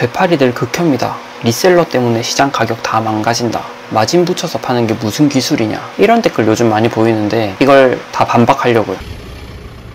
되팔이들 극혐이다. 리셀러 때문에 시장 가격 다 망가진다. 마진 붙여서 파는 게 무슨 기술이냐. 이런 댓글 요즘 많이 보이는데 이걸 다 반박하려고요.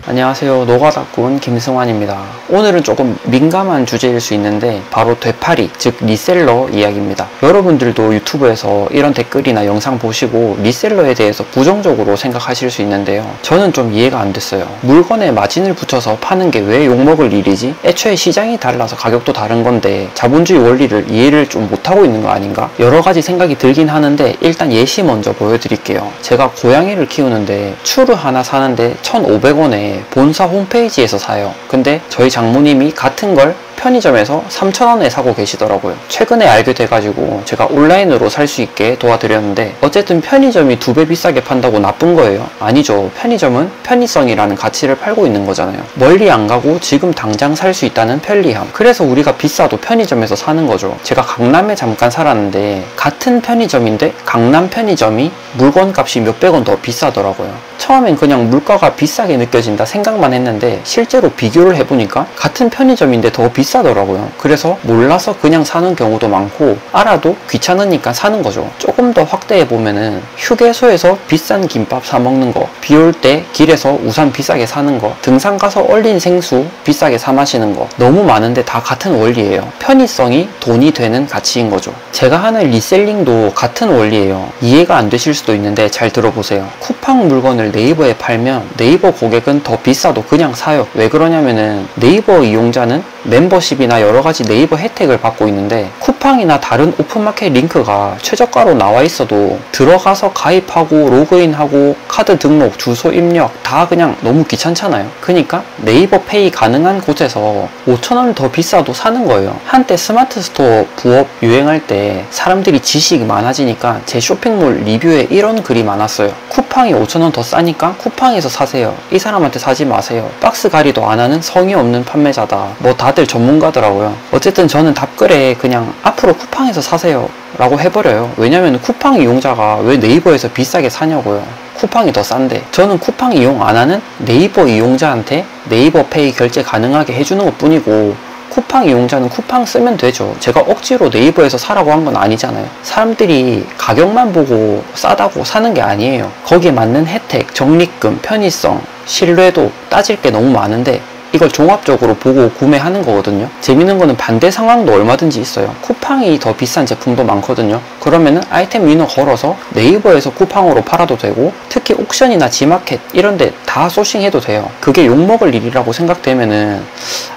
안녕하세요. 노가다꾼 김승환입니다. 오늘은 조금 민감한 주제일 수 있는데 바로 되팔이, 즉 리셀러 이야기입니다. 여러분들도 유튜브에서 이런 댓글이나 영상 보시고 리셀러에 대해서 부정적으로 생각하실 수 있는데요. 저는 좀 이해가 안 됐어요. 물건에 마진을 붙여서 파는 게 왜 욕먹을 일이지? 애초에 시장이 달라서 가격도 다른 건데 자본주의 원리를 이해를 좀 못하고 있는 거 아닌가? 여러 가지 생각이 들긴 하는데 일단 예시 먼저 보여드릴게요. 제가 고양이를 키우는데 추루 하나 사는데 1,500원에 본사 홈페이지에서 사요. 근데 저희 장모님이 같은 걸 편의점에서 3,000원에 사고 계시더라고요. 최근에 알게 돼가지고 제가 온라인으로 살 수 있게 도와드렸는데 어쨌든 편의점이 2배 비싸게 판다고 나쁜 거예요? 아니죠. 편의점은 편의성이라는 가치를 팔고 있는 거잖아요. 멀리 안 가고 지금 당장 살 수 있다는 편리함. 그래서 우리가 비싸도 편의점에서 사는 거죠. 제가 강남에 잠깐 살았는데 같은 편의점인데 강남 편의점이 물건값이 몇백 원 더 비싸더라고요. 처음엔 그냥 물가가 비싸게 느껴진다 생각만 했는데 실제로 비교를 해보니까 같은 편의점인데 더 비싸더라고요. 그래서 몰라서 그냥 사는 경우도 많고 알아도 귀찮으니까 사는 거죠. 조금 더 확대해보면은 휴게소에서 비싼 김밥 사 먹는 거, 비 올 때 길에서 우산 비싸게 사는 거, 등산 가서 얼린 생수 비싸게 사 마시는 거 너무 많은데 다 같은 원리예요. 편의성이 돈이 되는 가치인 거죠. 제가 하는 리셀링도 같은 원리예요. 이해가 안 되실 수도 있는데 잘 들어보세요. 쿠팡 물건을 네이버에 팔면 네이버 고객은 더 비싸도 그냥 사요. 왜 그러냐면은 네이버 이용자는 멤버십이나 여러가지 네이버 혜택을 받고 있는데 쿠팡이나 다른 오픈마켓 링크가 최저가로 나와 있어도 들어가서 가입하고 로그인하고 카드 등록, 주소 입력 다 그냥 너무 귀찮잖아요. 그러니까 네이버 페이 가능한 곳에서 5,000원 더 비싸도 사는 거예요. 한때 스마트 스토어 부업 유행할 때 사람들이 지식이 많아지니까 제 쇼핑몰 리뷰에 이런 글이 많았어요. 쿠팡이 5,000원 더 싸니까 쿠팡에서 사세요. 이 사람한테 사지 마세요. 박스 가리도 안 하는 성의 없는 판매자다. 뭐 다들 전문가더라고요. 어쨌든 저는 답글에 그냥 앞으로 쿠팡에서 사세요 라고 해버려요. 왜냐면 쿠팡 이용자가 왜 네이버에서 비싸게 사냐고요. 쿠팡이 더 싼데. 저는 쿠팡 이용 안 하는 네이버 이용자한테 네이버 페이 결제 가능하게 해주는 것 뿐이고 쿠팡 이용자는 쿠팡 쓰면 되죠. 제가 억지로 네이버에서 사라고 한 건 아니잖아요. 사람들이 가격만 보고 싸다고 사는 게 아니에요. 거기에 맞는 혜택, 적립금, 편의성, 신뢰도 따질 게 너무 많은데 이걸 종합적으로 보고 구매하는 거거든요. 재밌는 거는 반대 상황도 얼마든지 있어요. 쿠팡이 더 비싼 제품도 많거든요. 그러면은 아이템 위너 걸어서 네이버에서 쿠팡으로 팔아도 되고 특히 옥션이나 지마켓 이런데 다 소싱해도 돼요. 그게 욕먹을 일이라고 생각되면은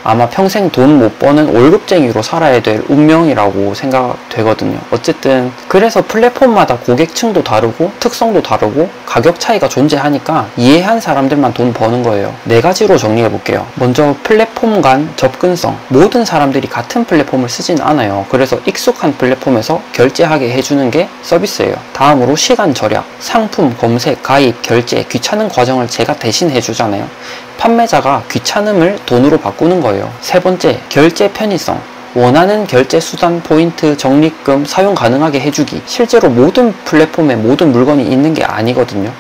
아마 평생 돈 못 버는 월급쟁이로 살아야 될 운명이라고 생각되거든요. 어쨌든 그래서 플랫폼마다 고객층도 다르고 특성도 다르고 가격 차이가 존재하니까 이해한 사람들만 돈 버는 거예요. 4가지로 정리해 볼게요. 먼저 플랫폼 간 접근성. 모든 사람들이 같은 플랫폼을 쓰진 않아요. 그래서 익숙한 플랫폼에서 결제하게 해주는 게 서비스예요. 다음으로 시간 절약. 상품, 검색, 가입, 결제, 귀찮은 과정을 제가 대신 해주잖아요. 판매자가 귀찮음을 돈으로 바꾸는 거예요. 세 번째, 결제 편의성. 원하는 결제 수단, 포인트, 적립금 사용 가능하게 해주기. 실제로 모든 플랫폼에 모든 물건이 있는 게 아니거든요.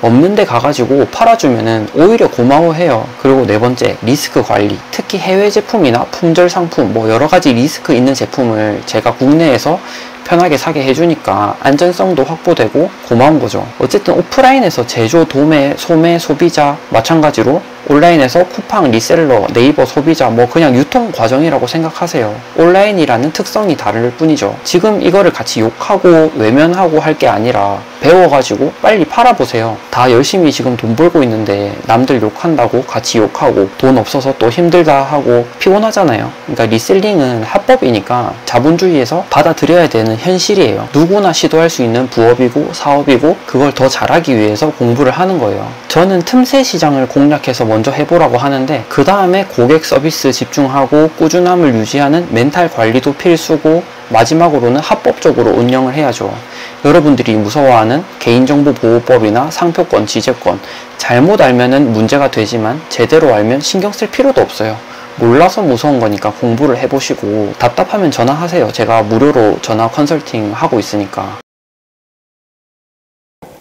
없는데 가가지고 팔아주면은 오히려 고마워해요. 그리고 네 번째, 리스크 관리. 특히 해외 제품이나 품절 상품, 뭐 여러가지 리스크 있는 제품을 제가 국내에서 편하게 사게 해주니까 안전성도 확보되고 고마운 거죠. 어쨌든 오프라인에서 제조, 도매, 소매, 소비자 마찬가지로 온라인에서 쿠팡, 리셀러, 네이버 소비자 뭐 그냥 유통 과정이라고 생각하세요. 온라인이라는 특성이 다를 뿐이죠. 지금 이거를 같이 욕하고 외면하고 할 게 아니라 배워가지고 빨리 팔아보세요. 다 열심히 지금 돈 벌고 있는데 남들 욕한다고 같이 욕하고 돈 없어서 또 힘들다 하고 피곤하잖아요. 그러니까 리셀링은 합법이니까 자본주의에서 받아들여야 되는 현실이에요. 누구나 시도할 수 있는 부업이고 사업이고 그걸 더 잘하기 위해서 공부를 하는 거예요. 저는 틈새 시장을 공략해서 먼저 해보라고 하는데 그 다음에 고객 서비스 집중하고 꾸준함을 유지하는 멘탈 관리도 필수고 마지막으로는 합법적으로 운영을 해야죠. 여러분들이 무서워하는 개인정보보호법이나 상표권, 지재권 잘못 알면은 문제가 되지만 제대로 알면 신경 쓸 필요도 없어요. 몰라서 무서운 거니까 공부를 해보시고 답답하면 전화하세요. 제가 무료로 전화 컨설팅 하고 있으니까.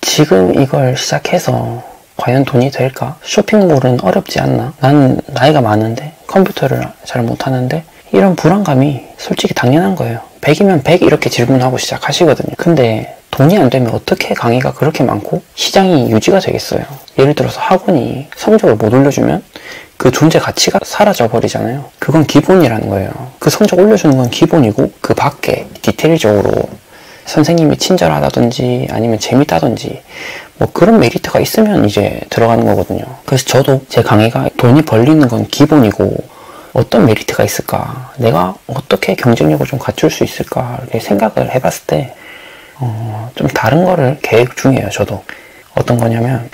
지금 이걸 시작해서 과연 돈이 될까? 쇼핑몰은 어렵지 않나? 난 나이가 많은데 컴퓨터를 잘 못하는데 이런 불안감이 솔직히 당연한 거예요. 100이면 100 이렇게 질문하고 시작하시거든요. 근데 돈이 안 되면 어떻게 강의가 그렇게 많고 시장이 유지가 되겠어요? 예를 들어서 학원이 성적을 못 올려주면 그 존재 가치가 사라져 버리잖아요. 그건 기본이라는 거예요. 그 성적 올려주는 건 기본이고 그 밖에 디테일적으로 선생님이 친절하다든지 아니면 재밌다든지 뭐 그런 메리트가 있으면 이제 들어가는 거거든요. 그래서 저도 제 강의가 돈이 벌리는 건 기본이고 어떤 메리트가 있을까, 내가 어떻게 경쟁력을 좀 갖출 수 있을까 이렇게 생각을 해봤을 때 좀 다른 거를 계획 중이에요. 저도 어떤 거냐면,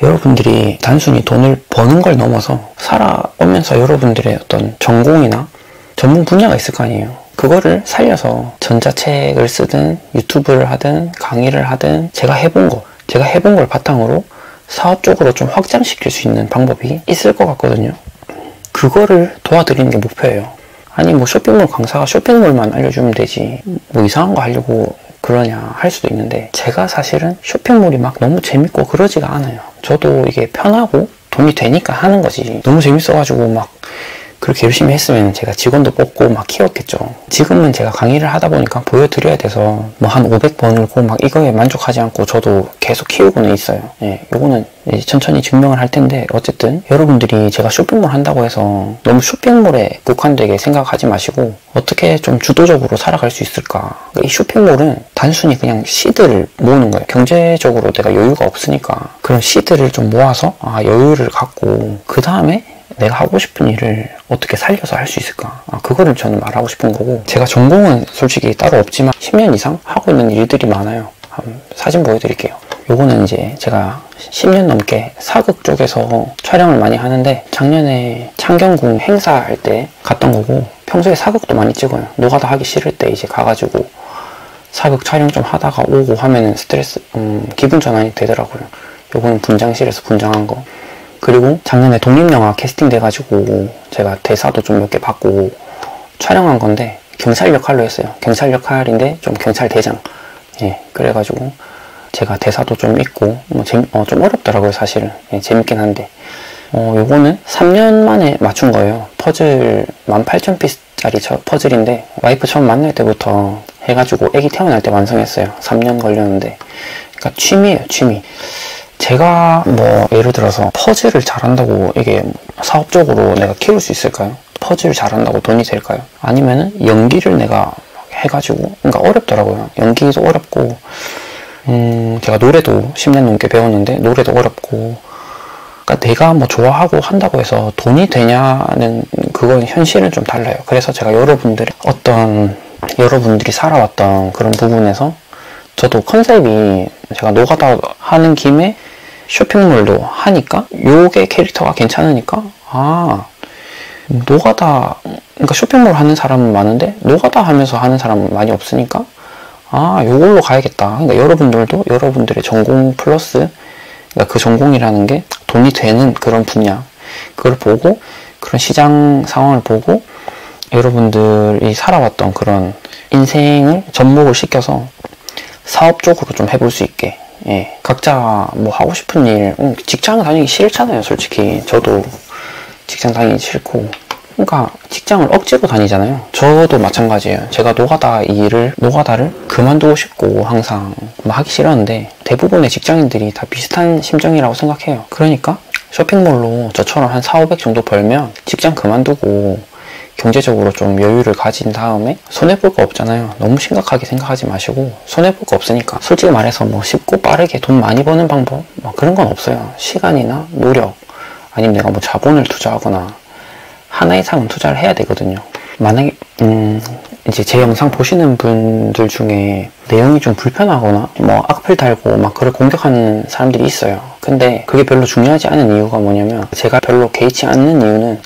여러분들이 단순히 돈을 버는 걸 넘어서 살아오면서 여러분들의 어떤 전공이나 전문 분야가 있을 거 아니에요. 그거를 살려서 전자책을 쓰든 유튜브를 하든 강의를 하든 제가 해본 걸 바탕으로 사업적으로 좀 확장시킬 수 있는 방법이 있을 것 같거든요. 그거를 도와드리는 게 목표예요. 아니 뭐 쇼핑몰 강사가 쇼핑몰만 알려주면 되지 뭐 이상한 거 하려고 그러냐 할 수도 있는데, 제가 사실은 쇼핑몰이 막 너무 재밌고 그러지가 않아요. 저도 이게 편하고 돈이 되니까 하는 거지, 너무 재밌어가지고 막 그렇게 열심히 했으면 제가 직원도 뽑고 막 키웠겠죠. 지금은 제가 강의를 하다 보니까 보여드려야 돼서 뭐 한 500번 을고 막 이거에 만족하지 않고 저도 계속 키우고는 있어요. 예, 요거는 이제 천천히 증명을 할 텐데, 어쨌든 여러분들이 제가 쇼핑몰 한다고 해서 너무 쇼핑몰에 국한되게 생각하지 마시고 어떻게 좀 주도적으로 살아갈 수 있을까. 이 쇼핑몰은 단순히 그냥 시드를 모으는 거예요. 경제적으로 내가 여유가 없으니까 그런 시드를 좀 모아서 여유를 갖고 그 다음에 내가 하고 싶은 일을 어떻게 살려서 할 수 있을까, 그거를 저는 말하고 싶은 거고, 제가 전공은 솔직히 따로 없지만 10년 이상 하고 있는 일들이 많아요. 사진 보여드릴게요. 요거는 이제 제가 10년 넘게 사극 쪽에서 촬영을 많이 하는데, 작년에 창경궁 행사할 때 갔던 거고, 평소에 사극도 많이 찍어요. 노가다 하기 싫을 때 이제 가가지고 사극 촬영 좀 하다가 오고 하면은 스트레스 기분 전환이 되더라고요. 요거는 분장실에서 분장한 거. 그리고 작년에 독립영화 캐스팅 돼가지고 제가 대사도 좀 몇 개 받고 촬영한 건데, 경찰 역할로 했어요. 경찰 역할인데 좀 경찰대장. 예, 그래가지고 제가 대사도 좀 있고 좀 어렵더라고요 사실은. 예, 재밌긴 한데 요거는 3년 만에 맞춘 거예요. 퍼즐 18,000피스짜리 퍼즐인데 와이프 처음 만날 때부터 해가지고 애기 태어날 때 완성했어요. 3년 걸렸는데. 그러니까 취미예요, 취미. 제가 뭐 예를 들어서 퍼즐을 잘한다고 이게 사업적으로 내가 키울 수 있을까요? 퍼즐을 잘한다고 돈이 될까요? 아니면은 연기를 내가 해가지고, 그러니까 어렵더라고요. 연기도 어렵고 제가 노래도 10년 넘게 배웠는데 노래도 어렵고, 그러니까 내가 뭐 좋아하고 한다고 해서 돈이 되냐는 그건 현실은 좀 달라요. 그래서 제가 여러분들이 살아왔던 그런 부분에서 저도 컨셉이 제가 노가다 하는 김에 쇼핑몰도 하니까 요게 캐릭터가 괜찮으니까 노가다, 그러니까 쇼핑몰 하는 사람은 많은데 노가다 하면서 하는 사람은 많이 없으니까 요걸로 가야겠다. 그러니까 여러분들도 여러분들의 전공 플러스, 그러니까 그 전공이라는 게 돈이 되는 그런 분야, 그걸 보고 그런 시장 상황을 보고 여러분들이 살아왔던 그런 인생을 접목을 시켜서 사업적으로 좀 해볼 수 있게, 예, 각자 뭐 하고 싶은 일, 직장 다니기 싫잖아요 솔직히. 저도 직장 다니기 싫고, 그러니까 직장을 억지로 다니잖아요. 저도 마찬가지예요. 제가 노가다를 그만두고 싶고 항상 하기 싫었는데 대부분의 직장인들이 다 비슷한 심정이라고 생각해요. 그러니까 쇼핑몰로 저처럼 한 400, 500 정도 벌면 직장 그만두고 경제적으로 좀 여유를 가진 다음에 손해볼 거 없잖아요. 너무 심각하게 생각하지 마시고, 손해볼 거 없으니까 솔직히 말해서 뭐 쉽고 빠르게 돈 많이 버는 방법 뭐 그런 건 없어요. 시간이나 노력 아니면 내가 뭐 자본을 투자하거나 하나 이상은 투자를 해야 되거든요. 만약에 이제 제 영상 보시는 분들 중에 내용이 좀 불편하거나 뭐 악플 달고 막 그걸 공격하는 사람들이 있어요. 근데 그게 별로 중요하지 않은 이유가 뭐냐면, 제가 별로 개의치 않는 이유는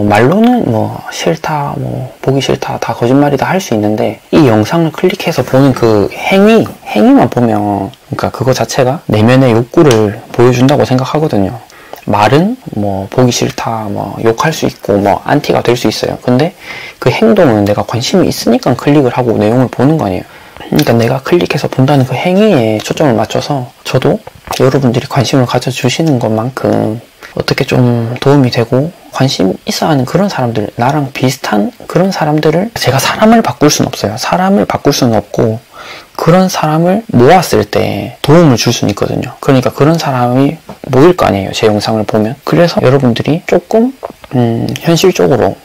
말로는 뭐 싫다, 뭐 보기 싫다, 다 거짓말이다 할 수 있는데, 이 영상을 클릭해서 보는 그 행위만 보면, 그러니까 그거 자체가 내면의 욕구를 보여준다고 생각하거든요. 말은 뭐 보기 싫다, 뭐 욕할 수 있고 뭐 안티가 될 수 있어요. 근데 그 행동은 내가 관심이 있으니까 클릭을 하고 내용을 보는 거 아니에요. 그러니까 내가 클릭해서 본다는 그 행위에 초점을 맞춰서 저도 여러분들이 관심을 가져주시는 것만큼 어떻게 좀 도움이 되고 관심 있어 하는 그런 사람들, 나랑 비슷한 그런 사람들을, 제가 사람을 바꿀 수는 없어요. 사람을 바꿀 수는 없고 그런 사람을 모았을 때 도움을 줄 수는 있거든요. 그러니까 그런 사람이 모일 거 아니에요, 제 영상을 보면. 그래서 여러분들이 조금 현실적으로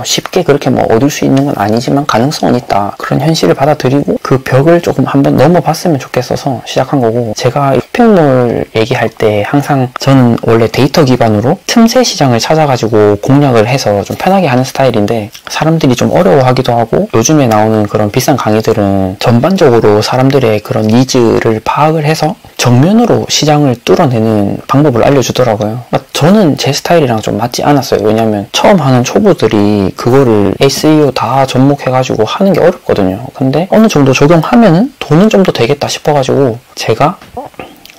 쉽게 그렇게 얻을 수 있는 건 아니지만 가능성은 있다, 그런 현실을 받아들이고 그 벽을 조금 한번 넘어봤으면 좋겠어서 시작한 거고, 제가 쇼핑몰 얘기할 때 항상 저는 원래 데이터 기반으로 틈새 시장을 찾아가지고 공략을 해서 좀 편하게 하는 스타일인데, 사람들이 좀 어려워하기도 하고 요즘에 나오는 그런 비싼 강의들은 전반적으로 사람들의 그런 니즈를 파악을 해서 정면으로 시장을 뚫어내는 방법을 알려주더라고요. 저는 제 스타일이랑 좀 맞지 않았어요. 왜냐면 처음 하는 초보들이 그거를 SEO 다 접목해가지고 하는 게 어렵거든요. 근데 어느 정도 적용하면은 돈은 좀 더 되겠다 싶어가지고 제가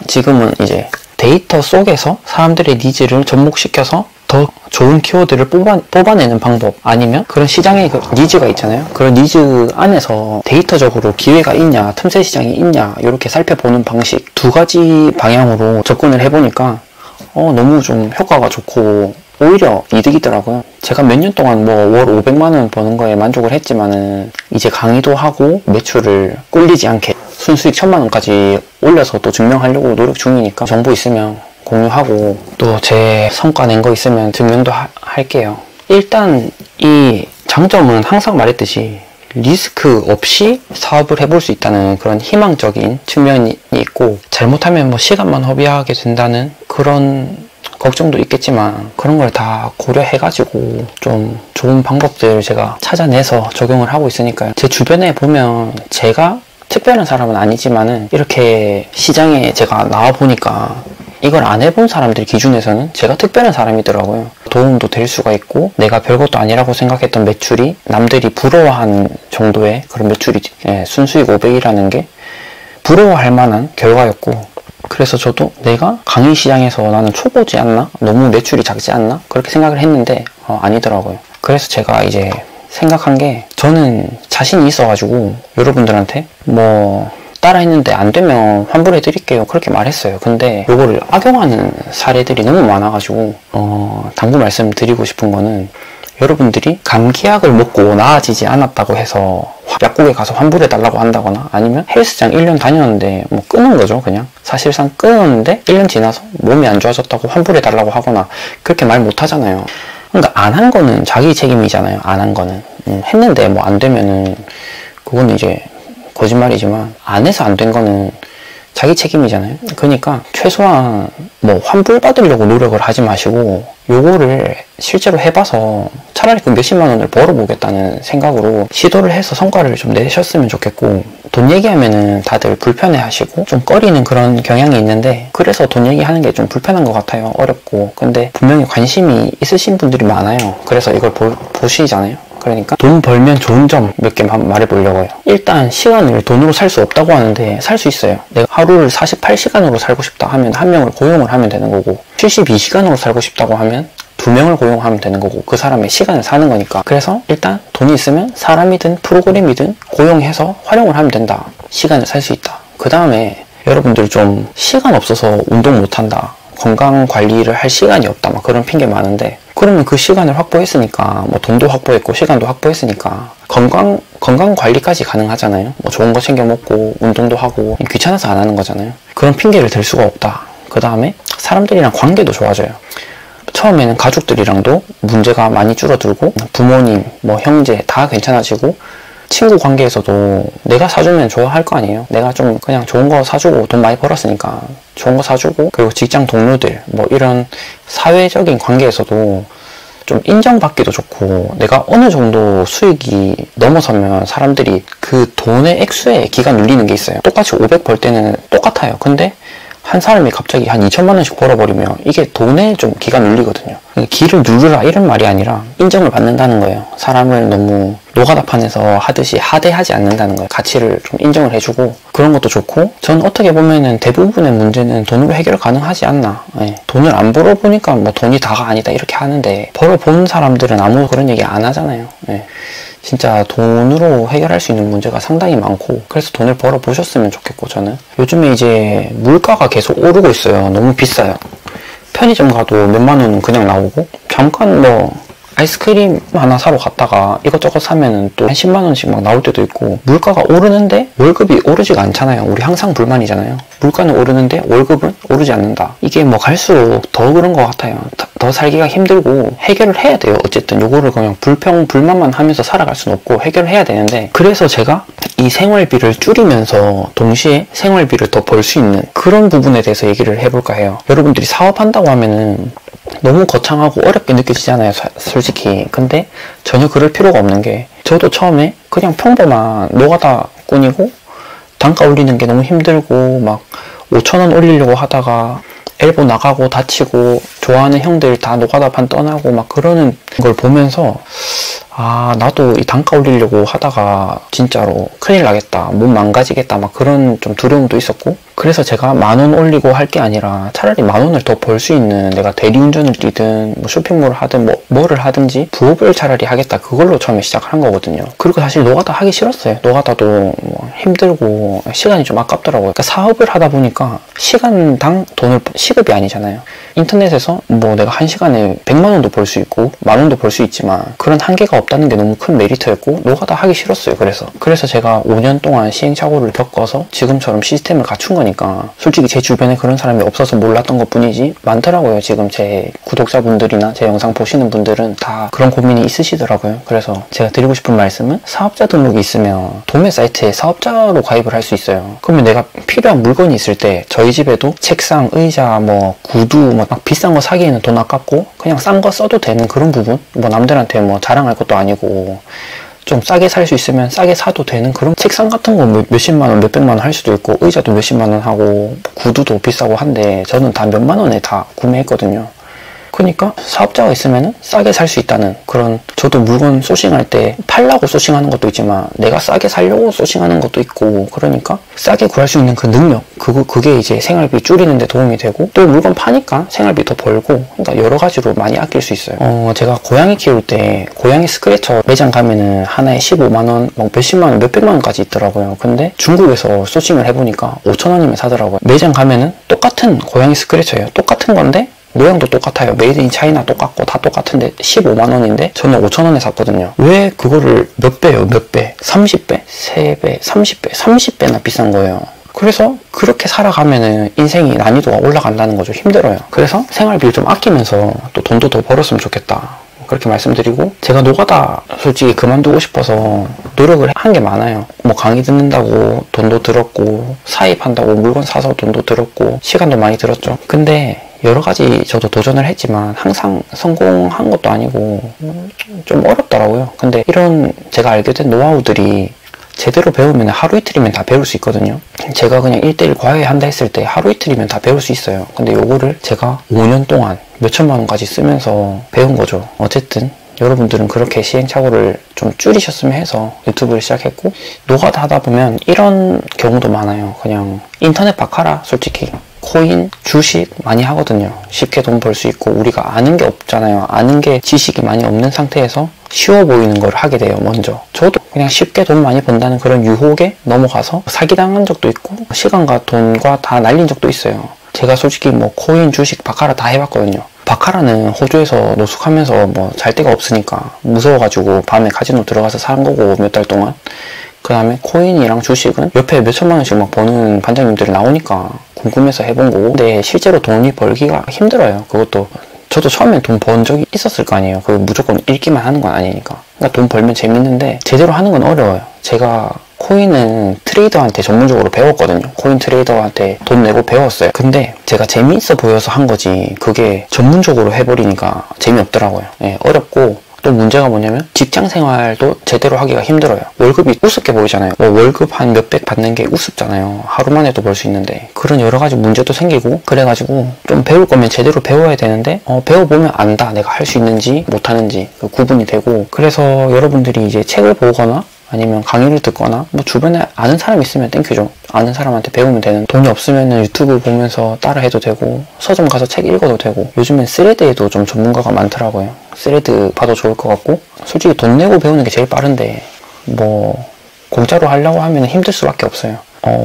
지금은 이제 데이터 속에서 사람들의 니즈를 접목시켜서 더 좋은 키워드를 뽑아내는 방법, 아니면 그런 시장의 그 니즈가 있잖아요. 그런 니즈 안에서 데이터적으로 기회가 있냐, 틈새 시장이 있냐, 이렇게 살펴보는 방식, 두 가지 방향으로 접근을 해보니까 너무 좀 효과가 좋고 오히려 이득이더라고요. 제가 몇 년 동안 월 500만원 버는 거에 만족을 했지만은 이제 강의도 하고 매출을 꿀리지 않게 순수익 1000만원까지 올려서 또 증명하려고 노력 중이니까 정보 있으면 공유하고 또 제 성과 낸 거 있으면 증명도 할게요. 일단 이 장점은 항상 말했듯이 리스크 없이 사업을 해볼 수 있다는 그런 희망적인 측면이 있고, 잘못하면 시간만 허비하게 된다는 그런 걱정도 있겠지만 그런 걸 다 고려해가지고 좀 좋은 방법들을 제가 찾아내서 적용을 하고 있으니까요. 제 주변에 보면 제가 특별한 사람은 아니지만은 이렇게 시장에 제가 나와보니까 이걸 안 해본 사람들 기준에서는 제가 특별한 사람이더라고요. 도움도 될 수가 있고 내가 별것도 아니라고 생각했던 매출이 남들이 부러워하는 정도의 그런 매출이, 순수익 500이라는 게 부러워할 만한 결과였고, 그래서 저도 내가 강의 시장에서 나는 초보지 않나? 너무 매출이 작지 않나? 그렇게 생각을 했는데 아니더라고요. 그래서 제가 이제 생각한 게, 저는 자신이 있어가지고 여러분들한테 따라했는데 안 되면 환불해 드릴게요, 그렇게 말했어요. 근데 요거를 악용하는 사례들이 너무 많아가지고 당부 말씀드리고 싶은 거는, 여러분들이 감기약을 먹고 나아지지 않았다고 해서 약국에 가서 환불해 달라고 한다거나, 아니면 헬스장 1년 다녔는데 끊은 거죠. 그냥 사실상 끊었는데 1년 지나서 몸이 안 좋아졌다고 환불해 달라고 하거나, 그렇게 말 못 하잖아요. 그러니까 안 한 거는 자기 책임이잖아요. 안 한 거는 했는데 안 되면은 그건 이제 거짓말이지만, 안 해서 안 된 거는 자기 책임이잖아요. 그러니까 최소한 환불 받으려고 노력을 하지 마시고 요거를 실제로 해봐서 차라리 그 몇십만 원을 벌어보겠다는 생각으로 시도를 해서 성과를 좀 내셨으면 좋겠고, 돈 얘기하면은 다들 불편해 하시고 좀 꺼리는 그런 경향이 있는데, 그래서 돈 얘기하는 게 좀 불편한 것 같아요. 어렵고. 근데 분명히 관심이 있으신 분들이 많아요. 그래서 이걸 보시잖아요. 그러니까 돈 벌면 좋은 점 몇 개 말해보려고요. 일단 시간을 돈으로 살 수 없다고 하는데 살 수 있어요. 내가 하루를 48시간으로 살고 싶다 하면 한 명을 고용을 하면 되는 거고, 72시간으로 살고 싶다고 하면 2명을 고용하면 되는 거고, 그 사람의 시간을 사는 거니까. 그래서 일단 돈이 있으면 사람이든 프로그램이든 고용해서 활용을 하면 된다. 시간을 살 수 있다. 그 다음에 여러분들 좀 시간 없어서 운동 못한다, 건강 관리를 할 시간이 없다, 그런 핑계 많은데, 그러면 그 시간을 확보했으니까 돈도 확보했고 시간도 확보했으니까 건강 관리까지 가능하잖아요. 좋은 거 챙겨 먹고 운동도 하고, 귀찮아서 안 하는 거잖아요. 그런 핑계를 댈 수가 없다. 그 다음에 사람들이랑 관계도 좋아져요. 처음에는 가족들이랑도 문제가 많이 줄어들고, 부모님, 형제 다 괜찮아지고, 친구 관계에서도 내가 사주면 좋아할 거 아니에요. 내가 좀 그냥 좋은 거 사주고 돈 많이 벌었으니까 좋은 거 사주고, 그리고 직장 동료들 이런 사회적인 관계에서도 좀 인정받기도 좋고, 내가 어느 정도 수익이 넘어서면 사람들이 그 돈의 액수에 기가 눌리는 게 있어요. 똑같이 500 벌 때는 똑같아요. 근데 한 사람이 갑자기 한 2천만 원씩 벌어버리면 이게 돈에 좀 기가 눌리거든요. 기를 누르라 이런 말이 아니라 인정을 받는다는 거예요. 사람을 너무 노가다판에서 하듯이 하대하지 않는다는 거예요. 가치를 좀 인정을 해주고, 그런 것도 좋고, 전 어떻게 보면은 대부분의 문제는 돈으로 해결 가능하지 않나. 돈을 안 벌어보니까 돈이 다가 아니다 이렇게 하는데, 벌어본 사람들은 아무 그런 얘기 안 하잖아요. 진짜 돈으로 해결할 수 있는 문제가 상당히 많고, 그래서 돈을 벌어보셨으면 좋겠고, 저는 요즘에 이제 물가가 계속 오르고 있어요. 너무 비싸요. 편의점 가도 몇만 원은 그냥 나오고, 잠깐 뭐 아이스크림 하나 사러 갔다가 이것저것 사면은 또 한 10만 원씩 막 나올 때도 있고, 물가가 오르는데 월급이 오르지가 않잖아요. 우리 항상 불만이잖아요. 물가는 오르는데 월급은 오르지 않는다. 이게 뭐 갈수록 더 그런 것 같아요. 더 살기가 힘들고 해결을 해야 돼요. 어쨌든 요거를 그냥 불만만 하면서 살아갈 수는 없고 해결을 해야 되는데, 그래서 제가 이 생활비를 줄이면서 동시에 생활비를 더 벌 수 있는 그런 부분에 대해서 얘기를 해볼까 해요. 여러분들이 사업한다고 하면은 너무 거창하고 어렵게 느껴지잖아요, 솔직히. 근데 전혀 그럴 필요가 없는 게, 저도 처음에 그냥 평범한 노가다꾼이고 단가 올리는 게 너무 힘들고 막 5,000원 올리려고 하다가 엘보 나가고 다치고 좋아하는 형들 다 노가다판 떠나고 막 그러는 걸 보면서, 아, 나도 이 단가 올리려고 하다가 진짜로 큰일 나겠다, 몸 망가지겠다, 막 그런 좀 두려움도 있었고, 그래서 제가 10,000원 올리고 할 게 아니라 차라리 10,000원을 더 벌 수 있는, 내가 대리운전을 뛰든 뭐 쇼핑몰을 하든 뭐를 하든지 부업을 차라리 하겠다, 그걸로 처음에 시작을 한 거거든요. 그리고 사실 노가다 하기 싫었어요. 노가다도 뭐 힘들고 시간이 좀 아깝더라고요. 그러니까 사업을 하다 보니까 시간당 돈을, 시급이 아니잖아요. 인터넷에서 뭐 내가 1시간에 100만 원도 벌 수 있고 10,000원도 벌 수 있지만 그런 한계가 없다는 게 너무 큰 메리트였고, 노가다 하기 싫었어요. 그래서 제가 5년 동안 시행착오를 겪어서 지금처럼 시스템을 갖춘 거니까, 솔직히 제 주변에 그런 사람이 없어서 몰랐던 것 뿐이지 많더라고요. 지금 제 구독자분들이나 제 영상 보시는 분들은 다 그런 고민이 있으시더라고요. 그래서 제가 드리고 싶은 말씀은, 사업자 등록이 있으면 도매 사이트에 사업자로 가입을 할 수 있어요. 그러면 내가 필요한 물건이 있을 때, 저희 집에도 책상, 의자, 뭐 구두, 뭐 막 비싼 거 사기에는 돈 아깝고 그냥 싼 거 써도 되는 그런 부분, 뭐 남들한테 뭐 자랑할 것도 아니고 좀 싸게 살 수 있으면 싸게 사도 되는 그런, 책상 같은 거 몇십만 원, 몇백만 원 할 수도 있고, 의자도 몇십만 원 하고, 구두도 비싸고 한데 저는 다 몇만 원에 다 구매했거든요. 그러니까 사업자가 있으면 싸게 살 수 있다는 그런, 저도 물건 소싱할 때 팔라고 소싱하는 것도 있지만 내가 싸게 살려고 소싱하는 것도 있고, 그러니까 싸게 구할 수 있는 그 능력, 그게 이제 생활비 줄이는 데 도움이 되고, 또 물건 파니까 생활비 더 벌고, 그러니까 여러 가지로 많이 아낄 수 있어요. 제가 고양이 키울 때 고양이 스크래처 매장 가면은 하나에 15만 원, 뭐 몇십만 원, 몇백만 원까지 있더라고요. 근데 중국에서 소싱을 해보니까 5,000원이면 사더라고요. 매장 가면은 똑같은 고양이 스크래처예요. 똑같은 건데 모양도 똑같아요. 메이드 인 차이나 똑같고 다 똑같은데 15만 원인데 저는 5,000원에 샀거든요. 왜 그거를 몇 배요? 몇 배? 30배? 3배? 30배? 30배나 비싼 거예요. 그래서 그렇게 살아가면은 인생이 난이도가 올라간다는 거죠. 힘들어요. 그래서 생활비를 좀 아끼면서 또 돈도 더 벌었으면 좋겠다, 그렇게 말씀드리고, 제가 노가다 솔직히 그만두고 싶어서 노력을 한 게 많아요. 뭐 강의 듣는다고 돈도 들었고, 사입한다고 물건 사서 돈도 들었고, 시간도 많이 들었죠. 근데 여러 가지 저도 도전을 했지만 항상 성공한 것도 아니고 좀 어렵더라고요. 근데 이런 제가 알게 된 노하우들이 제대로 배우면 하루 이틀이면 다 배울 수 있거든요. 제가 그냥 1:1 과외 한다 했을 때 하루 이틀이면 다 배울 수 있어요. 근데 요거를 제가 5년 동안 몇천만 원까지 쓰면서 배운 거죠. 어쨌든 여러분들은 그렇게 시행착오를 좀 줄이셨으면 해서 유튜브를 시작했고, 노가다 하다 보면 이런 경우도 많아요. 그냥 인터넷 바카라, 솔직히 코인, 주식 많이 하거든요. 쉽게 돈 벌 수 있고, 우리가 아는 게 없잖아요. 아는 게, 지식이 많이 없는 상태에서 쉬워 보이는 걸 하게 돼요. 먼저 저도 그냥 쉽게 돈 많이 번다는 그런 유혹에 넘어가서 사기당한 적도 있고, 시간과 돈과 다 날린 적도 있어요. 제가 솔직히 뭐 코인, 주식, 바카라 다 해봤거든요. 바카라는 호주에서 노숙하면서 뭐 잘 데가 없으니까 무서워가지고 밤에 카지노 들어가서 산 거고, 몇 달 동안. 그 다음에 코인이랑 주식은 옆에 몇천만 원씩 막 버는 반장님들이 나오니까 궁금해서 해본 거고, 근데 실제로 돈이 벌기가 힘들어요. 그것도 저도 처음엔 돈 번 적이 있었을 거 아니에요. 그 무조건 읽기만 하는 건 아니니까. 그러니까 돈 벌면 재밌는데 제대로 하는 건 어려워요. 제가 코인은 트레이더한테 전문적으로 배웠거든요. 코인 트레이더한테 돈 내고 배웠어요. 근데 제가 재미있어 보여서 한 거지, 그게 전문적으로 해버리니까 재미없더라고요. 예, 어렵고, 또 문제가 뭐냐면 직장 생활도 제대로 하기가 힘들어요. 월급이 우습게 보이잖아요. 뭐 월급 한 몇백 받는 게 우습잖아요. 하루만 해도 벌 수 있는데. 그런 여러 가지 문제도 생기고, 그래가지고 좀 배울 거면 제대로 배워야 되는데 배워보면 안다, 내가 할 수 있는지 못하는지 그 구분이 되고. 그래서 여러분들이 이제 책을 보거나 아니면 강의를 듣거나, 뭐 주변에 아는 사람 있으면 땡큐죠. 아는 사람한테 배우면 되는, 돈이 없으면 유튜브 보면서 따라 해도 되고, 서점 가서 책 읽어도 되고, 요즘엔 스레드에도 좀 전문가가 많더라고요. 스레드 봐도 좋을 것 같고, 솔직히 돈 내고 배우는 게 제일 빠른데 뭐 공짜로 하려고 하면 힘들 수밖에 없어요.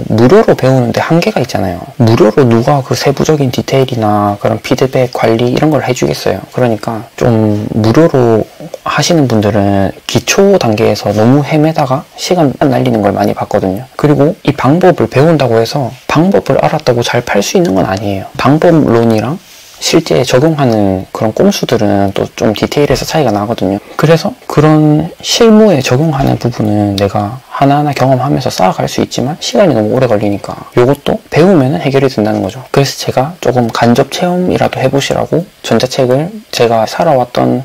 무료로 배우는데 한계가 있잖아요. 무료로 누가 그 세부적인 디테일이나 그런 피드백 관리 이런 걸 해주겠어요. 그러니까 좀 무료로 하시는 분들은 기초 단계에서 너무 헤매다가 시간 날리는 걸 많이 봤거든요. 그리고 이 방법을 배운다고 해서 방법을 알았다고 잘 팔 수 있는 건 아니에요. 방법론이랑 실제 적용하는 그런 꼼수들은 또 좀 디테일에서 차이가 나거든요. 그래서 그런 실무에 적용하는 부분은 내가 하나하나 경험하면서 쌓아갈 수 있지만 시간이 너무 오래 걸리니까 요것도 배우면 해결이 된다는 거죠. 그래서 제가 조금 간접 체험이라도 해보시라고 전자책을 제가 살아왔던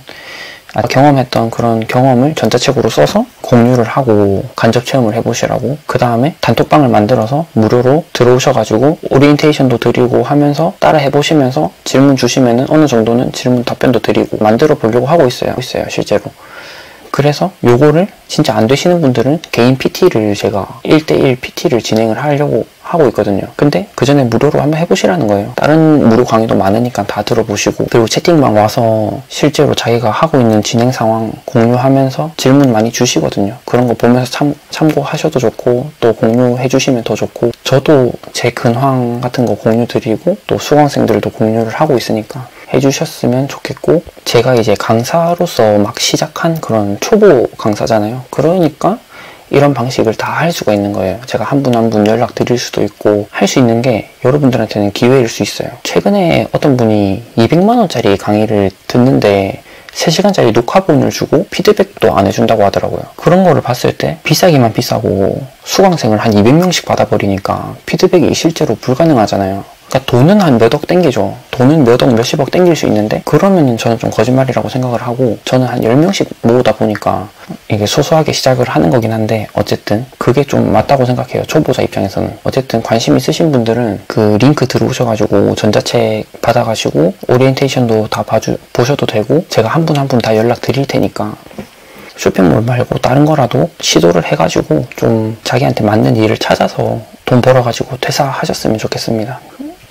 경험했던 그런 경험을 전자책으로 써서 공유를 하고 간접 체험을 해보시라고, 그 다음에 단톡방을 만들어서 무료로 들어오셔가지고 오리엔테이션도 드리고 하면서 따라 해보시면서 질문 주시면은 어느 정도는 질문 답변도 드리고 만들어 보려고 하고 있어요 실제로. 그래서 요거를 진짜 안 되시는 분들은 개인 PT를 제가 1대1 PT를 진행을 하려고 하고 있거든요. 근데 그 전에 무료로 한번 해보시라는 거예요. 다른 무료 강의도 많으니까 다 들어보시고, 그리고 채팅방 와서 실제로 자기가 하고 있는 진행 상황 공유하면서 질문 많이 주시거든요. 그런 거 보면서 참고하셔도 좋고 또 공유해 주시면 더 좋고, 저도 제 근황 같은 거 공유 드리고 또 수강생들도 공유를 하고 있으니까 해주셨으면 좋겠고, 제가 이제 강사로서 막 시작한 그런 초보 강사잖아요. 그러니까 이런 방식을 다 할 수가 있는 거예요. 제가 한 분 한 분 연락 드릴 수도 있고 할 수 있는 게 여러분들한테는 기회일 수 있어요. 최근에 어떤 분이 200만 원짜리 강의를 듣는데 3시간짜리 녹화본을 주고 피드백도 안 해준다고 하더라고요. 그런 거를 봤을 때 비싸기만 비싸고 수강생을 한 200명씩 받아버리니까 피드백이 실제로 불가능하잖아요. 그러니까 돈은 한 몇 억 땡기죠. 돈은 몇 억, 몇십억 땡길 수 있는데 그러면은 저는 좀 거짓말이라고 생각을 하고, 저는 한 10명씩 모으다 보니까 이게 소소하게 시작을 하는 거긴 한데 어쨌든 그게 좀 맞다고 생각해요. 초보자 입장에서는. 어쨌든 관심 있으신 분들은 그 링크 들어오셔가지고 전자책 받아가시고 오리엔테이션도 다 보셔도 되고, 제가 한 분 한 분 다 연락 드릴 테니까 쇼핑몰 말고 다른 거라도 시도를 해가지고 좀 자기한테 맞는 일을 찾아서 돈 벌어가지고 퇴사하셨으면 좋겠습니다.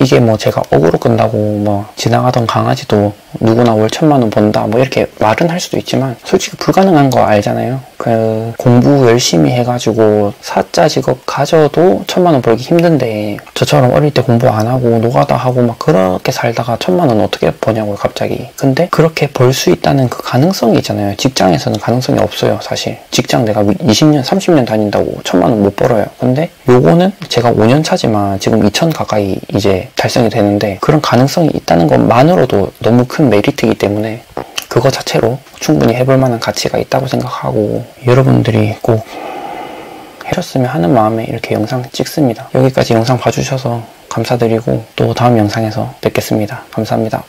이게 뭐 제가 억으로 끈다고 뭐 지나가던 강아지도 누구나 월 1000만 원 번다 뭐 이렇게 말은 할 수도 있지만 솔직히 불가능한 거 알잖아요. 그 공부 열심히 해가지고 사자 직업 가져도 1000만 원 벌기 힘든데, 저처럼 어릴 때 공부 안 하고 노가다 하고 막 그렇게 살다가 1000만 원 어떻게 버냐고요 갑자기. 근데 그렇게 벌 수 있다는 그 가능성이 있잖아요. 직장에서는 가능성이 없어요 사실. 직장 내가 20년 30년 다닌다고 1000만 원 못 벌어요. 근데 요거는 제가 5년 차지만 지금 2000 가까이 이제 달성이 되는데, 그런 가능성이 있다는 것만으로도 너무 큰 메리트이기 때문에 그거 자체로 충분히 해볼 만한 가치가 있다고 생각하고, 여러분들이 꼭 해줬으면 하는 마음에 이렇게 영상 찍습니다. 여기까지 영상 봐주셔서 감사드리고 또 다음 영상에서 뵙겠습니다. 감사합니다.